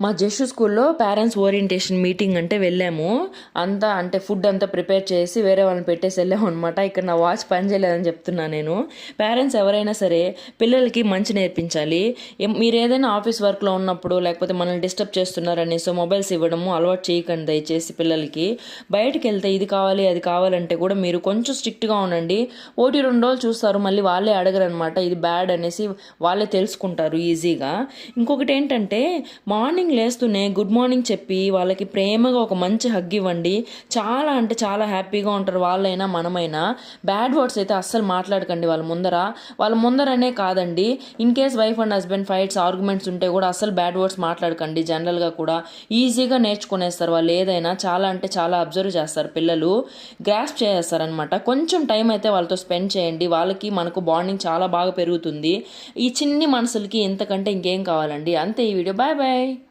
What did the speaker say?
మా జస్సు స్కూల్లో parents orientation meeting అంటే వెళ్ళాము. అంతా అంటే ఫుడ్ అంతా ప్రిపేర్ చేసి వేరే వాళ్ళని పెట్టేసి వెళ్ళాము అనమాట. ఇక్కడ నా వాచ్ పని చేయలేదని చెప్తున్నా నేను. పేరెంట్స్ ఎవరైనా సరే పిల్లలకి మంచి నేర్పించాలి. మీరు ఏదైనా ఆఫీస్ వర్క్లో ఉన్నప్పుడు లేకపోతే మనల్ని డిస్టర్బ్ చేస్తున్నారని మొబైల్స్ ఇవ్వడము అలవాటు చేయకండి దయచేసి పిల్లలకి. బయటకు వెళ్తే ఇది కావాలి అది కావాలంటే కూడా మీరు కొంచెం స్ట్రిక్ట్గా ఉండండి. 1-2 రోజులు చూస్తారు, మళ్ళీ వాళ్ళే అడగరు అనమాట. ఇది బ్యాడ్ అనేసి వాళ్ళే తెలుసుకుంటారు ఈజీగా. ఇంకొకటి ఏంటంటే మార్నింగ్ లేస్తూనే గుడ్ మార్నింగ్ చెప్పి వాళ్ళకి ప్రేమగా ఒక మంచి హగ్ ఇవ్వండి. చాలా అంటే చాలా హ్యాపీగా ఉంటారు వాళ్ళైనా మనమైనా. బ్యాడ్ వర్డ్స్ అయితే అస్సలు మాట్లాడకండి వాళ్ళ ముందరనే కాదండి. In case wife and husband fights arguments ఉంటే కూడా అస్సలు బ్యాడ్ వర్డ్స్ మాట్లాడకండి. జనరల్గా కూడా ఈజీగా నేర్చుకునేస్తారు వాళ్ళు. ఏదైనా చాలా అంటే చాలా అబ్జర్వ్ చేస్తారు పిల్లలు, గ్రాస్ప్ చేస్తారనమాట. కొంచెం టైం అయితే వాళ్ళతో స్పెండ్ చేయండి. వాళ్ళకి మనకు బాండింగ్ చాలా బాగా పెరుగుతుంది. ఈ చిన్ని మనసులకి ఇంతకంటే ఇంకేం కావాలండి. అంతే ఈ వీడియో. Bye bye.